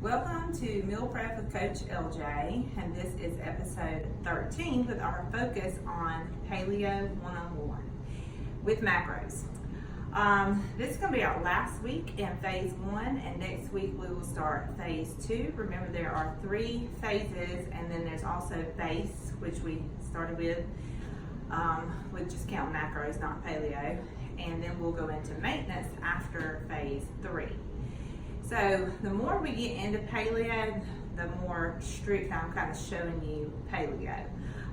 Welcome to Meal Prep with Coach LJ, and this is episode 13 with our focus on Paleo 101 with macros. This is going to be our last week in phase 1, and next week we will start phase 2. Remember, there are 3 phases, and then there's also base, which we started with just count macros, not paleo, and then we'll go into maintenance after phase 3. So the more we get into paleo, the more strict I'm kind of showing you paleo.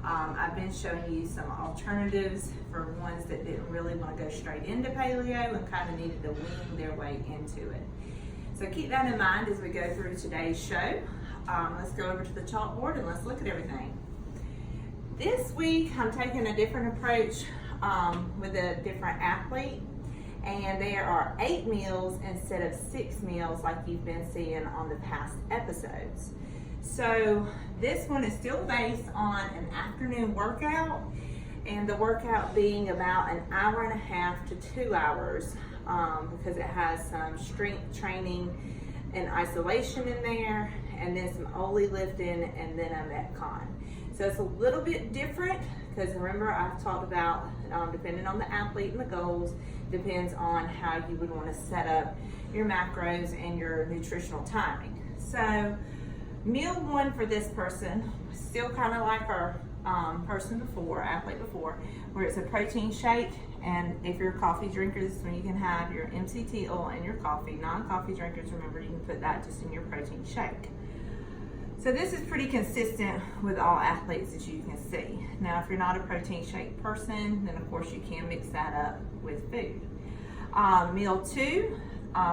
I've been showing you some alternatives for ones that didn't really want to go straight into paleo and kind of needed to wean their way into it. So keep that in mind as we go through today's show. Let's go over to the chalkboard and let's look at everything. This week I'm taking a different approach with a different athlete. And there are 8 meals instead of 6 meals like you've been seeing on the past episodes. So this one is still based on an afternoon workout, and the workout being about an hour and a half to 2 hours because it has some strength training and isolation in there, and then some Oli lifting, and then a Metcon. So it's a little bit different because remember I've talked about depending on the athlete and the goals, depends on how you would want to set up your macros and your nutritional timing. So meal 1 for this person, still kind of like our athlete before, where it's a protein shake, and if you're a coffee drinker, this is when you can have your MCT oil and your coffee. Non-coffee drinkers, remember, you can put that just in your protein shake. So this is pretty consistent with all athletes that you can see. Now, if you're not a protein shake person, then of course you can mix that up with food. Meal 2,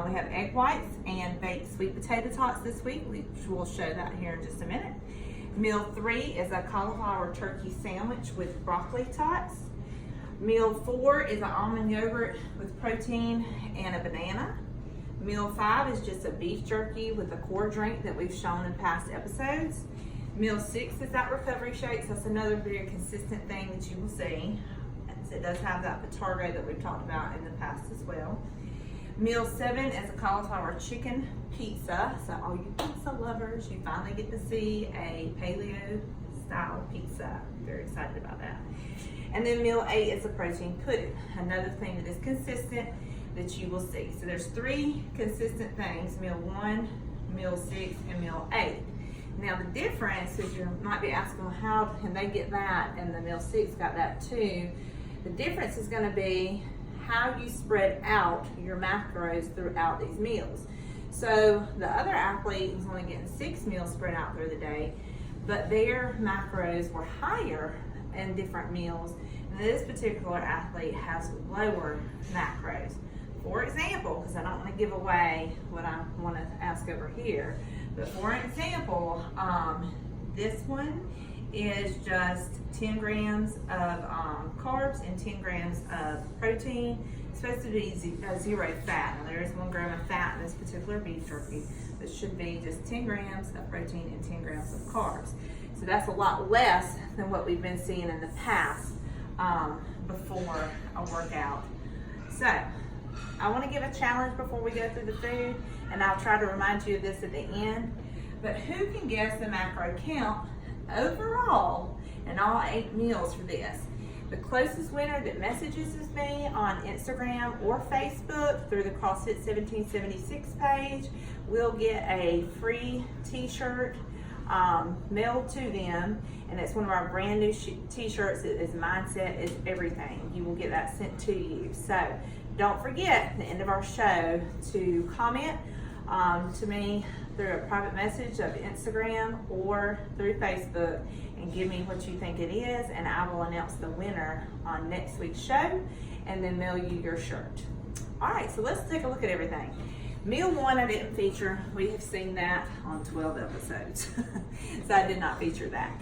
we have egg whites and baked sweet potato tots this week, which we'll show that here in just a minute. Meal 3 is a cauliflower turkey sandwich with broccoli tots. Meal 4 is an almond yogurt with protein and a banana. Meal 5 is just a beef jerky with a core drink that we've shown in past episodes. Meal 6 is that recovery shakes. That's another very consistent thing that you will see. It does have that potato that we've talked about in the past as well. Meal 7 is a cauliflower chicken pizza. So all you pizza lovers, you finally get to see a paleo style pizza. I'm very excited about that. And then meal 8 is a protein pudding. Another thing that is consistent that you will see. So there's 3 consistent things, meal 1, meal 6, and meal 8. Now the difference is you might be asking, well, how can they get that and the meal 6 got that too? The difference is going to be how you spread out your macros throughout these meals. So the other athlete was only getting 6 meals spread out through the day, but their macros were higher in different meals. And this particular athlete has lower macros. For example, because I don't want to give away what I want to ask over here, but for example, this one is just 10 grams of carbs and 10 grams of protein. It's supposed to be 0 fat. Now there is 1 gram of fat in this particular beef jerky, but it should be just 10 grams of protein and 10 grams of carbs. So that's a lot less than what we've been seeing in the past before a workout. So I want to give a challenge before we go through the food, and I'll try to remind you of this at the end. But who can guess the macro count overall in all 8 meals for this? The closest winner that messages me on Instagram or Facebook through the CrossFit 1776 page will get a free t-shirt mailed to them, and it's one of our brand new t-shirts. It is Mindset is Everything. You will get that sent to you. So don't forget at the end of our show to comment to me through a private message of Instagram or through Facebook and give me what you think it is, and I will announce the winner on next week's show and then mail you your shirt. All right, so let's take a look at everything. Meal 1 I didn't feature. We have seen that on 12 episodes, so I did not feature that.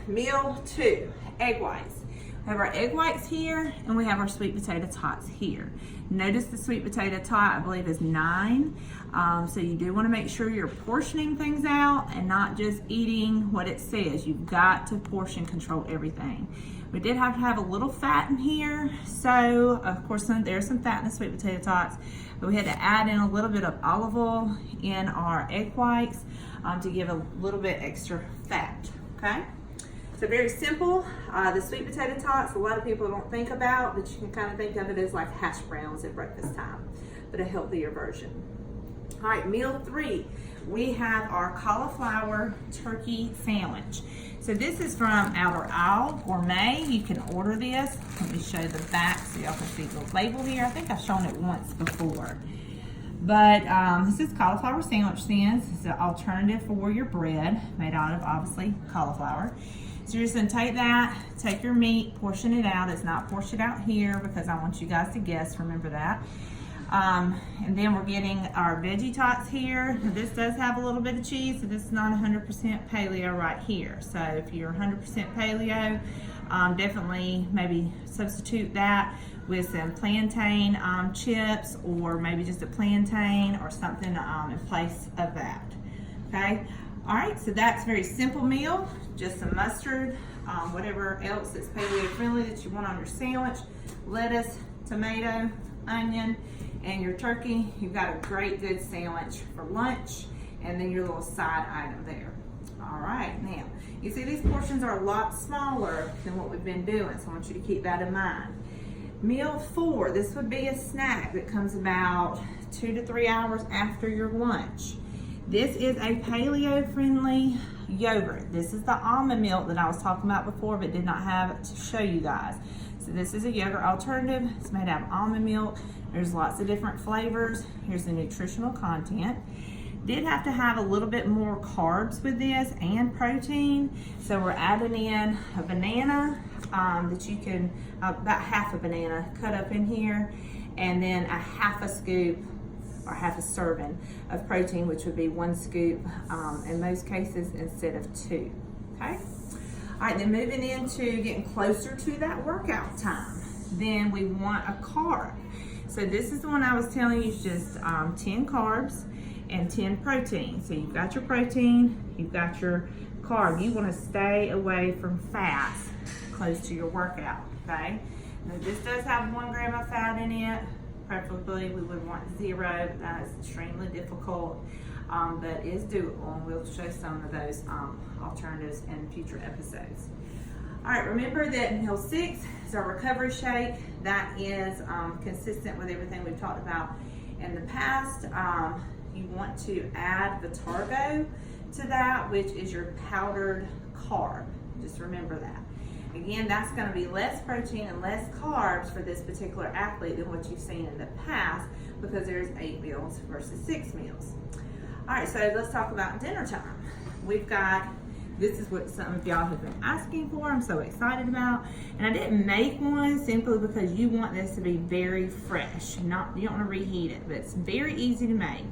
Meal 2, egg whites. We have our egg whites here, and we have our sweet potato tots here. Notice the sweet potato tot, I believe, is 9. So you do want to make sure you're portioning things out and not just eating what it says. You've got to portion control everything. We did have to have a little fat in here, so of course there's some fat in the sweet potato tots, but we had to add in a little bit of olive oil in our egg whites to give a little bit extra fat, okay? So very simple. The sweet potato tots, a lot of people don't think about, but you can kind of think of it as like hash browns at breakfast time, but a healthier version. All right, meal 3, we have our cauliflower turkey sandwich. So this is from Outer Aisle Gourmet. You can order this. Let me show the back so y'all can see the label here. I think I've shown it once before. But this is cauliflower sandwich stands. It's an alternative for your bread, made out of, obviously, cauliflower. So you're just gonna take that, take your meat, portion it out. It's not portioned out here because I want you guys to guess, remember that. And then we're getting our veggie tots here. This does have a little bit of cheese, so this is not 100% paleo right here. So if you're 100% paleo, definitely maybe substitute that with some plantain chips, or maybe just a plantain or something in place of that, okay? All right, so that's a very simple meal, just some mustard, whatever else that's paleo friendly that you want on your sandwich, lettuce, tomato, onion, and your turkey. You've got a great good sandwich for lunch, and then your little side item there. All right, now you see these portions are a lot smaller than what we've been doing, so I want you to keep that in mind. Meal 4, this would be a snack that comes about 2 to 3 hours after your lunch. This is a paleo friendly yogurt. This is the almond milk that I was talking about before but did not have to show you guys. So this is a yogurt alternative. It's made out of almond milk. There's lots of different flavors. Here's the nutritional content. Did have to have a little bit more carbs with this and protein. So we're adding in a banana that you can, about half a banana cut up in here, and then a half a scoop or half a serving of protein, which would be 1 scoop in most cases instead of 2, okay? All right, then moving into getting closer to that workout time, then we want a carb. So this is the one I was telling you is just 10 carbs and 10 protein. So you've got your protein, you've got your carb. You want to stay away from fats close to your workout, okay? Now this does have 1 gram of fat in it. Preferably we would want 0. That is extremely difficult, but is doable, and we'll show some of those alternatives in future episodes. All right, remember that meal 6 is our recovery shake. That is consistent with everything we've talked about in the past. You want to add Vitargo to that, which is your powdered carb. Just remember that. Again, that's going to be less protein and less carbs for this particular athlete than what you've seen in the past, because there's 8 meals versus 6 meals. All right, so let's talk about dinner time. We've got, this is what some of y'all have been asking for. I'm so excited about. And I didn't make one simply because you want this to be very fresh. You don't want to reheat it, but it's very easy to make.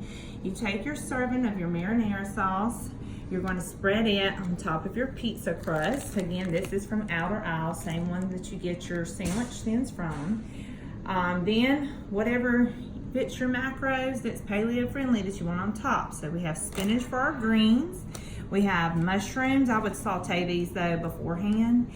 You take your serving of your marinara sauce. You're going to spread it on top of your pizza crust. Again, this is from Outer Aisle, same one that you get your sandwich thins from. Then whatever fits your macros that's paleo friendly that you want on top. So we have spinach for our greens. We have mushrooms. I would saute these though beforehand.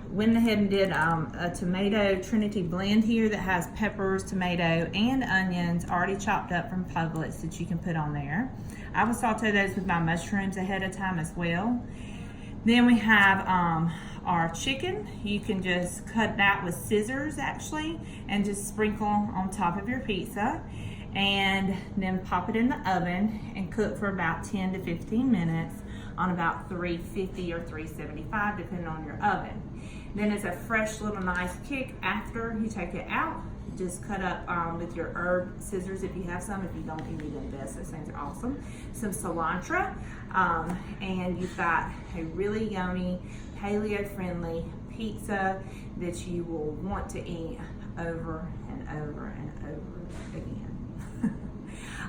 Went ahead and did a tomato Trinity blend here that has peppers, tomato, and onions already chopped up from Publix that you can put on there. I would saute those with my mushrooms ahead of time as well. Then we have our chicken. You can just cut that with scissors actually and just sprinkle on top of your pizza, and then pop it in the oven and cook for about 10 to 15 minutes on about 350 or 375 depending on your oven. Then it's a fresh little nice kick after you take it out. Just cut up with your herb scissors if you have some. If you don't, you need them best. Those things are awesome. Some cilantro, and you've got a really yummy, paleo-friendly pizza that you will want to eat over and over and over again.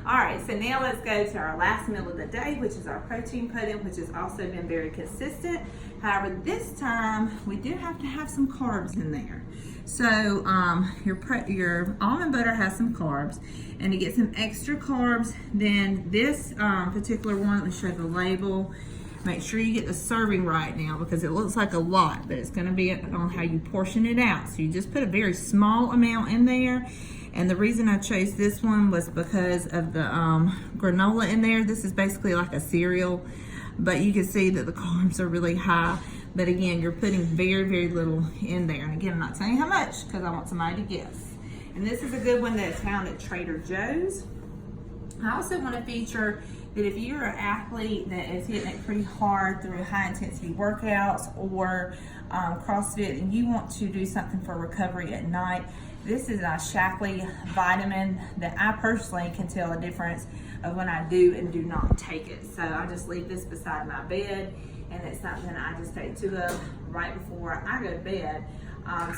All right, so now let's go to our last meal of the day, which is our protein pudding, which has also been very consistent. However, this time we do have to have some carbs in there. So your almond butter has some carbs, and to get some extra carbs, then this particular one, let me show the label. Make sure you get the serving right now because it looks like a lot, but it's going to be on how you portion it out. So you just put a very small amount in there. And the reason I chose this one was because of the granola in there. This is basically like a cereal, but you can see that the carbs are really high. But again, you're putting very, very little in there. And again, I'm not saying how much because I want somebody to guess. And this is a good one that's found at Trader Joe's. I also want to feature that if you're an athlete that is hitting it pretty hard through high intensity workouts or CrossFit and you want to do something for recovery at night, this is a Shaklee vitamin that I personally can tell a difference of when I do and do not take it. So I just leave this beside my bed, and it's something I just take 2 of right before I go to bed.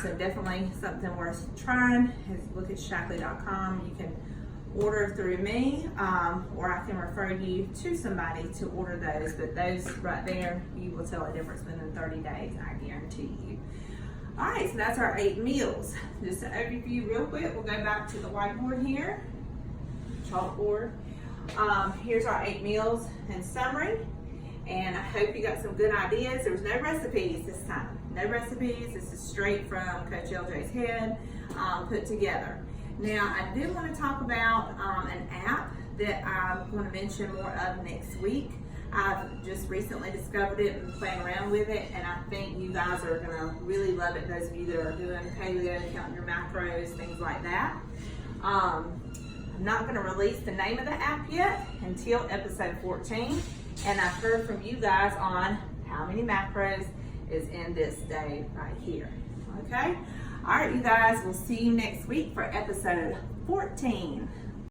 So definitely something worth trying. Look at Shaklee.com. You can order through me, or I can refer you to somebody to order those. But those right there, you will tell a difference within 30 days, I guarantee you. All right, so that's our 8 meals. Just to overview real quick, we'll go back to the whiteboard here, chalkboard. Here's our 8 meals in summary, and I hope you got some good ideas. There's no recipes this time. No recipes. This is straight from Coach LJ's head, put together. Now, I do want to talk about an app that I'm going to mention more of next week. I've just recently discovered it and playing around with it, and I think you guys are going to really love it, those of you that are doing paleo, counting your macros, things like that. I'm not going to release the name of the app yet until episode 14, and I've heard from you guys on how many macros is in this day right here. Okay? All right, you guys, we'll see you next week for episode 14.